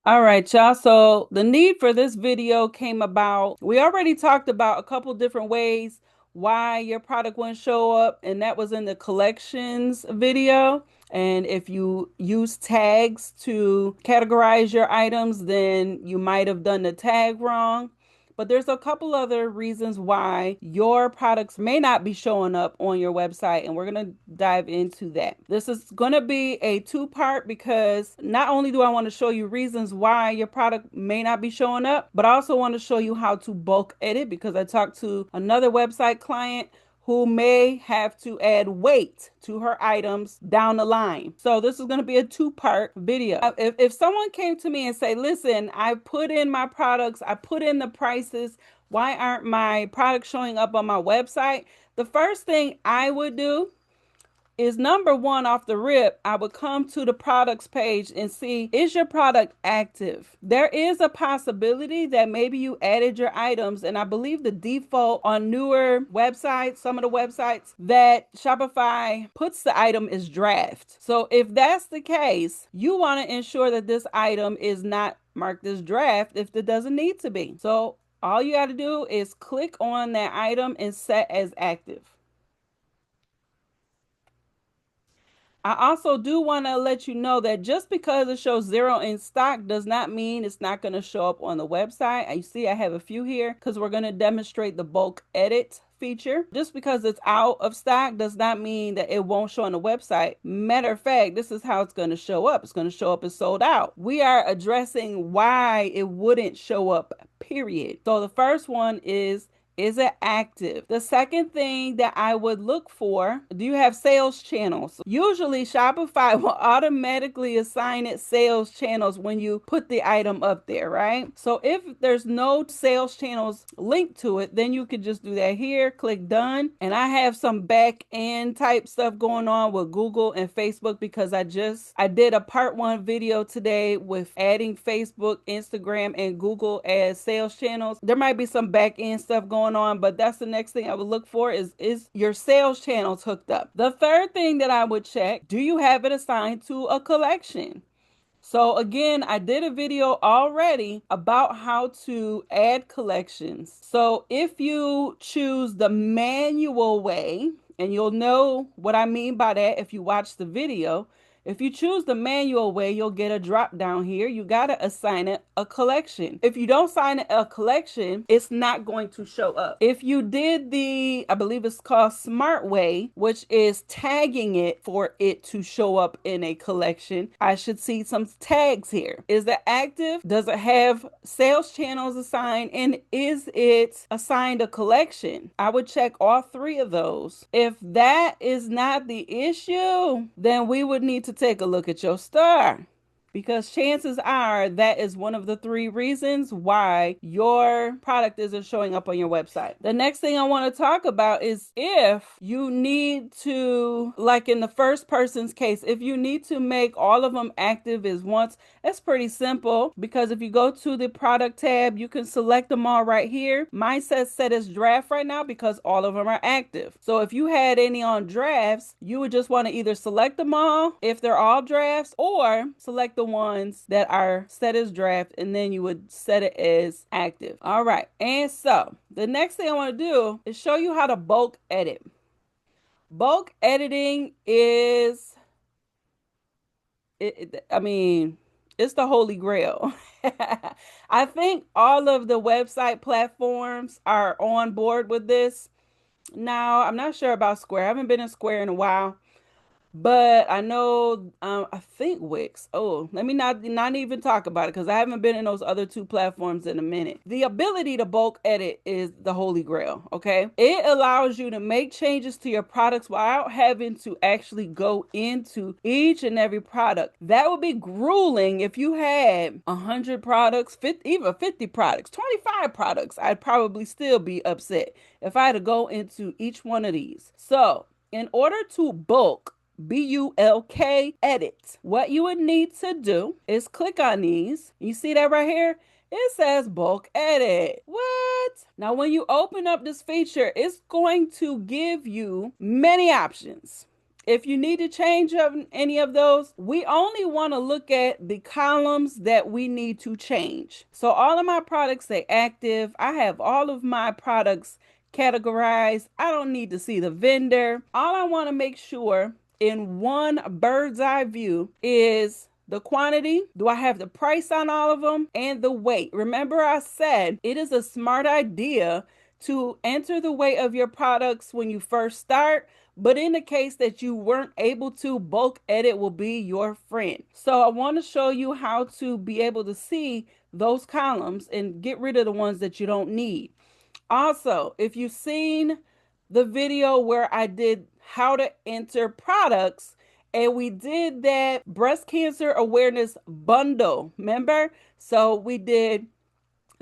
All right, y'all. So the need for this video came about. We already talked about a couple different ways why your product wouldn't show up, and that was in the collections video. And if you use tags to categorize your items, then you might have done the tag wrong. But there's a couple other reasons why your products may not be showing up on your website, and we're going to dive into that. This is going to be a two-part because not only do I want to show you reasons why your product may not be showing up, but I also want to show you how to bulk edit because I talked to another website client who may have to add weight to her items down the line. So this is going to be a two-part video. If someone came to me and say, listen, I put in my products, I put in the prices, why aren't my products showing up on my website? The first thing I would do is number one off the rip, I would come to the products page and see, is your product active? There is a possibility that maybe you added your items, and I believe the default on newer websites, some of the websites, that Shopify puts the item is draft. So if that's the case, you want to ensure that this item is not marked as draft if it doesn't need to be. So all you got to do is click on that item and set as active. I also do want to let you know that just because it shows zero in stock does not mean it's not going to show up on the website. You see, I have a few here because we're going to demonstrate the bulk edit feature. Just because it's out of stock does not mean that it won't show on the website. Matter of fact, this is how it's going to show up. It's going to show up as sold out. We are addressing why it wouldn't show up, period. So the first one is it active? The second thing that I would look for, do you have sales channels? Usually Shopify will automatically assign it sales channels when you put the item up there, right? So if there's no sales channels linked to it, then you could just do that here, click done. And I have some back end type stuff going on with Google and Facebook because I did a part one video today with adding Facebook, Instagram, and Google as sales channels. There might be some back end stuff going on, but that's the next thing I would look for is your sales channels hooked up. The third thing that I would check, do you have it assigned to a collection? So again, I did a video already about how to add collections. So if you choose the manual way, and you'll know what I mean by that if you watch the video, if you choose the manual way, you'll get a drop down here. You got to assign it a collection. If you don't assign it a collection, it's not going to show up. If you did I believe it's called Smart Way, which is tagging it for it to show up in a collection, I should see some tags here. Is it active? Does it have sales channels assigned? And is it assigned a collection? I would check all three of those. If that is not the issue, then we would need to take a look at your star because chances are that is one of the three reasons why your product isn't showing up on your website. The next thing I want to talk about is if you need to, like in the first person's case, if you need to make all of them active as once, that's pretty simple because if you go to the product tab, you can select them all right here. Mine says set as draft right now because all of them are active. So if you had any on drafts, you would just want to either select them all if they're all drafts or select the ones that are set as draft and then you would set it as active. All right. And so the next thing I want to do is show you how to bulk edit. Bulk editing is, I mean, it's the holy grail. I think all of the website platforms are on board with this. Now, I'm not sure about Square. I haven't been in Square in a while. But I know, I think Wix. Oh, let me not even talk about it because I haven't been in those other two platforms in a minute. The ability to bulk edit is the holy grail, okay? It allows you to make changes to your products without having to actually go into each and every product. That would be grueling if you had 100 products, 50, even 50 products, 25 products. I'd probably still be upset if I had to go into each one of these. So, in order to bulk edit. What you would need to do is click on these. You see that right here? It says bulk edit. What? Now, when you open up this feature, it's going to give you many options. If you need to change any of those, we only want to look at the columns that we need to change. So all of my products say active. I have all of my products categorized. I don't need to see the vendor. All I want to make sure in one bird's eye view is the quantity. Do I have the price on all of them? And the weight. Remember, I said it is a smart idea to enter the weight of your products when you first start. But in the case that you weren't able to, bulk edit will be your friend. So I want to show you how to be able to see those columns and get rid of the ones that you don't need. Also, if you've seen the video where I did how to enter products, and we did that breast cancer awareness bundle, remember? So we did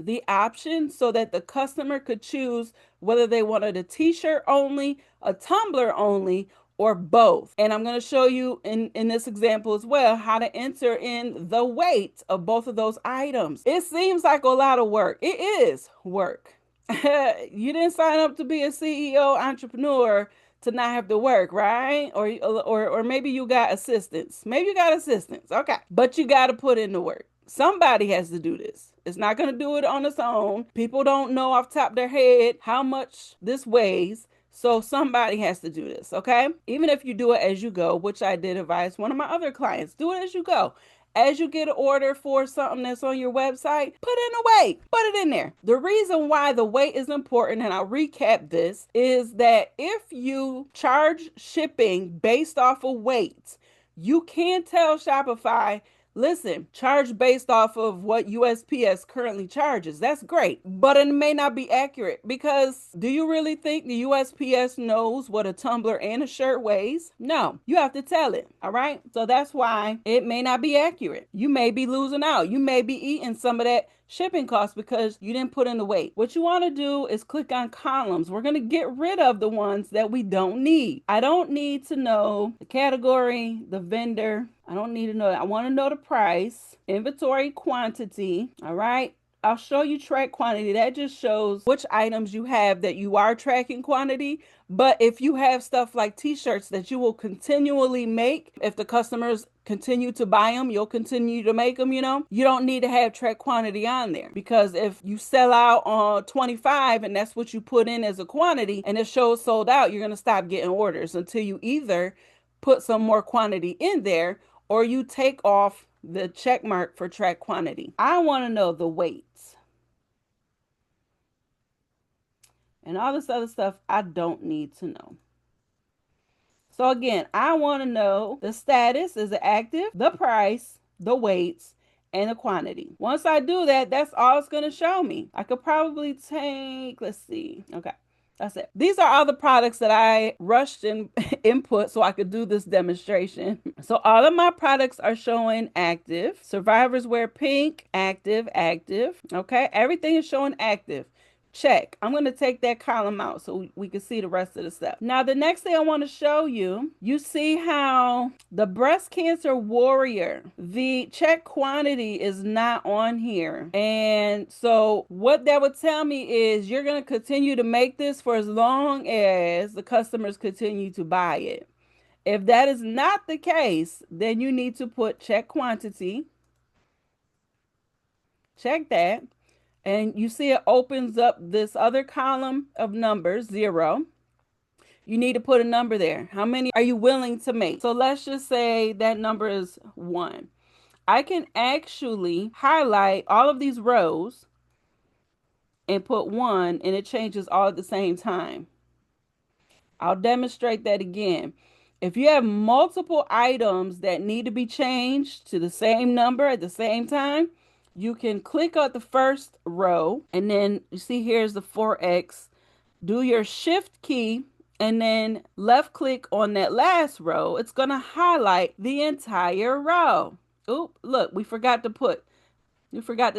the option so that the customer could choose whether they wanted a t-shirt only, a tumbler only, or both. And I'm going to show you in this example as well how to enter in the weight of both of those items. It seems like a lot of work. It is work. You didn't sign up to be a CEO entrepreneur to not have to work, right? Or maybe you got assistants. Maybe you got assistants. Okay. But you got to put in the work. Somebody has to do this. It's not going to do it on its own. People don't know off the top of their head how much this weighs. So somebody has to do this, okay? Even if you do it as you go, which I did advise one of my other clients, do it as you go. As you get an order for something that's on your website, put in a weight, put it in there. The reason why the weight is important, and I'll recap this, is that if you charge shipping based off of weight, you can tell Shopify, listen, charge based off of what USPS currently charges. That's great, but it may not be accurate because do you really think the USPS knows what a tumbler and a shirt weighs? No, you have to tell it. All right. So that's why it may not be accurate. You may be losing out. You may be eating some of that shipping costs because you didn't put in the weight. What you want to do is click on columns. We're going to get rid of the ones that we don't need. I don't need to know the category, the vendor. I don't need to know that. I want to know the price, inventory quantity. All right. I'll show you track quantity. That just shows which items you have that you are tracking quantity. But if you have stuff like t-shirts that you will continually make, if the customers continue to buy them, you'll continue to make them, you don't need to have track quantity on there, because if you sell out on 25 and that's what you put in as a quantity and it shows sold out, you're going to stop getting orders until you either put some more quantity in there or you take off the check mark for track quantity. I want to know the weights and all this other stuff I don't need to know. So again, I want to know the status, is it active, the price, the weights, and the quantity. Once I do that, that's all it's going to show me. I could probably take, let's see. Okay. That's it. These are all the products that I rushed in input so I could do this demonstration. So all of my products are showing active. Survivors wear pink, active, active. Okay. Everything is showing active. Check. I'm going to take that column out so we can see the rest of the stuff. Now, the next thing I want to show you, you see how the breast cancer warrior, the check quantity is not on here. And so what that would tell me is you're going to continue to make this for as long as the customers continue to buy it. If that is not the case, then you need to put check quantity. Check that. And you see it opens up this other column of numbers, 0. You need to put a number there. How many are you willing to make? So let's just say that number is 1. I can actually highlight all of these rows and put 1, and it changes all at the same time. I'll demonstrate that again. If you have multiple items that need to be changed to the same number at the same time, you can click on the first row, and then you see here's the 4x. Do your shift key and then left click on that last row. It's going to highlight the entire row. Oop, look, we forgot to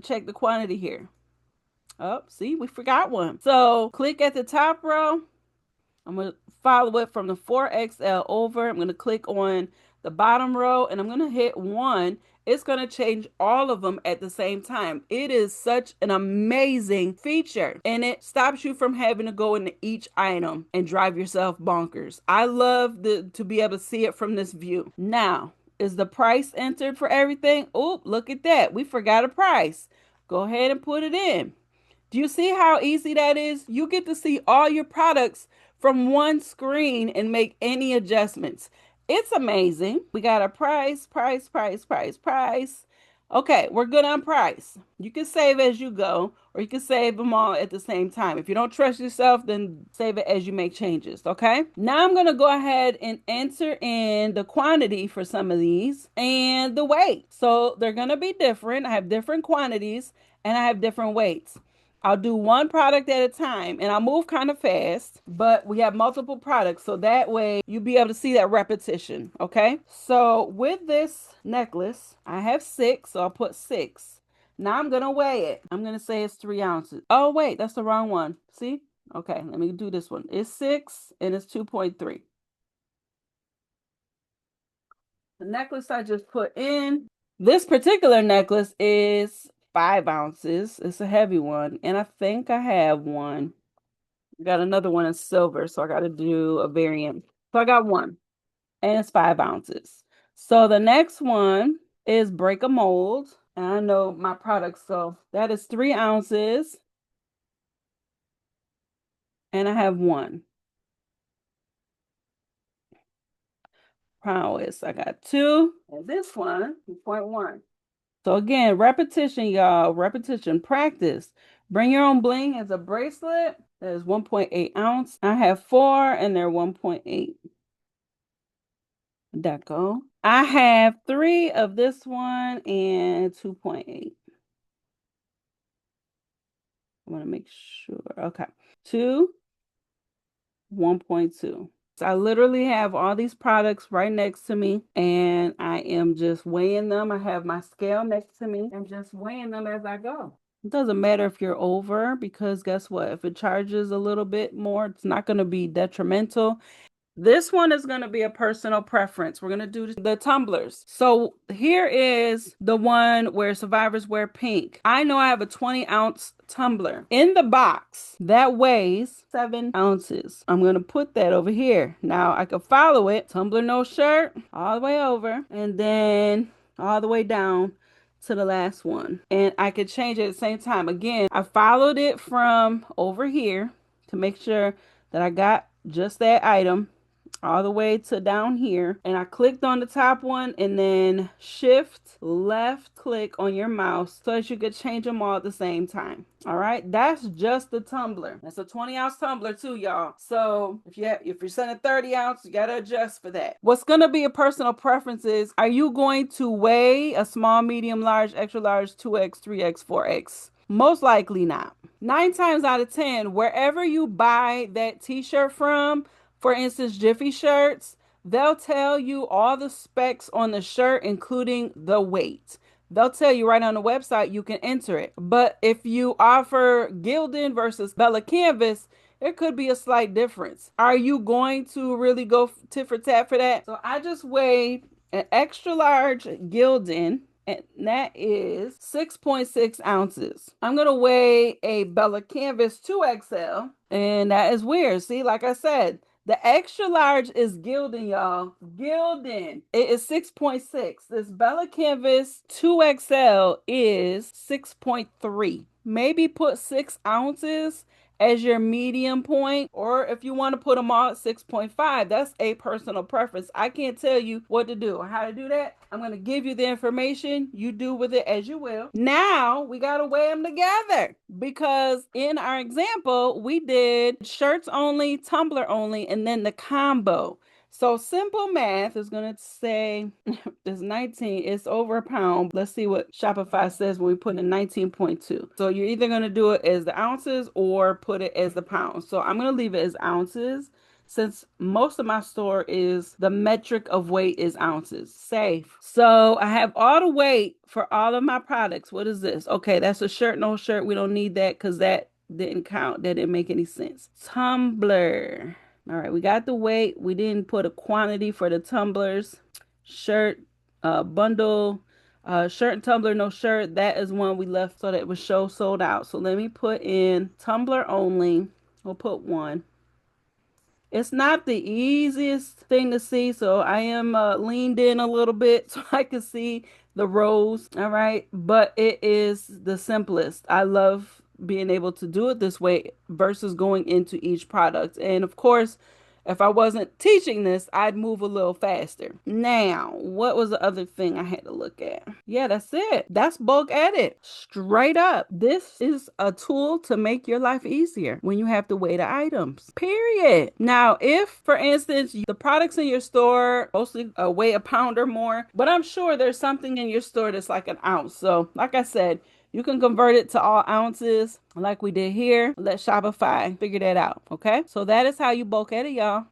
check the quantity here. Oh, see, we forgot one. So click at the top row. I'm going to follow it from the 4XL over. I'm going to click on the bottom row and I'm going to hit 1. it's going to change all of them at the same time. It is such an amazing feature, and it stops you from having to go into each item and drive yourself bonkers. I love to be able to see it from this view. Now, is the price entered for everything? Oh, look at that. We forgot a price. Go ahead and put it in. Do you see how easy that is? You get to see all your products from one screen and make any adjustments. It's amazing. We got a price, price, price, price, price. Okay, we're good on price. You can save as you go, or you can save them all at the same time. If you don't trust yourself, then save it as you make changes, okay? Now I'm going to go ahead and enter in the quantity for some of these and the weight. So they're going to be different. I have different quantities and I have different weights. I'll do one product at a time and I'll move kind of fast, but we have multiple products. So that way you'll be able to see that repetition. Okay. So with this necklace, I have 6. So I'll put 6. Now I'm going to weigh it. I'm going to say it's 3 ounces. Oh, wait, that's the wrong one. See? Okay. Let me do this one. It's 6 and it's 2.3. The necklace I just put in, this particular necklace is 5 ounces. It's a heavy one. And I think I have one. I got another one in silver, so I got to do a variant. So I got one, and it's 5 ounces. So the next one is break a mold. And I know my product, so that is 3 ounces. And I have one. Prowess, I got 2. And this one, 2.1. So again, repetition, y'all. Repetition, practice. Bring your own bling as a bracelet. That is 1.8 ounce. I have 4 and they're 1.8. Deco. I have 3 of this one and 2.8. I want to make sure. Okay. 2, 1.2. So I literally have all these products right next to me and I am just weighing them. I have my scale next to me and just weighing them as I go. It doesn't matter if you're over because guess what? If it charges a little bit more, it's not going to be detrimental. This one is going to be a personal preference. We're going to do the tumblers. So here is the one where survivors wear pink. I know I have a 20-ounce tumbler in the box that weighs 7 ounces. I'm going to put that over here. Now I can follow it. Tumbler, no shirt, all the way over, and then all the way down to the last one. And I could change it at the same time. Again, I followed it from over here to make sure that I got just that item all the way to down here, and I clicked on the top one and then shift left click on your mouse so that you could change them all at the same time. All right, that's just the tumbler. That's a 20-ounce tumbler too, y'all. So if you're sending 30 ounce, you got to adjust for that. What's going to be a personal preference is, are you going to weigh a small, medium, large, extra large, 2x, 3x, 4x? Most likely not. 9 times out of 10, wherever you buy that t-shirt from, for instance, Jiffy shirts, they'll tell you all the specs on the shirt, including the weight. They'll tell you right on the website, you can enter it. But if you offer Gildan versus Bella Canvas, there could be a slight difference. Are you going to really go tit for tat for that? So I just weighed an extra large Gildan, and that is 6.6 ounces. I'm going to weigh a Bella Canvas 2XL, and that is weird. See, like I said, the extra large is Gildan, y'all. Gildan. It is 6.6. This Bella Canvas 2XL is 6.3. Maybe put 6 ounces as your medium point, or if you want to put them all at 6.5, that's a personal preference. I can't tell you what to do or how to do that. I'm going to give you the information. You do with it as you will. Now we got to weigh them together because in our example, we did shirts only, tumbler only, and then the combo. So simple math is going to say it's 19, it's over a pound. Let's see what Shopify says when we put in 19.2. So you're either going to do it as the ounces or put it as the pounds. So I'm going to leave it as ounces since most of my store is the metric of weight is ounces. Safe. So I have all the weight for all of my products. What is this? Okay, that's a shirt, no shirt. We don't need that because that didn't count. That didn't make any sense. Tumbler. All right, we got the weight. We didn't put a quantity for the tumblers. Shirt, bundle, Shirt and tumbler, no shirt. That is one we left so that it would show sold out. So let me put in tumbler only. We'll put one. It's not the easiest thing to see, so I am leaned in a little bit so I can see the rows. All right, but it is the simplest. I love being able to do it this way versus going into each product. And of course, if I wasn't teaching this, I'd move a little faster. Now, what was the other thing I had to look at? Yeah, that's it. That's bulk edit. Straight up. This is a tool to make your life easier when you have to weigh the items. Period. Now, if, for instance, the products in your store mostly weigh a pound or more, but I'm sure there's something in your store that's like an ounce. So, like I said, you can convert it to all ounces like we did here. Let Shopify figure that out. Okay. So that is how you bulk edit, y'all.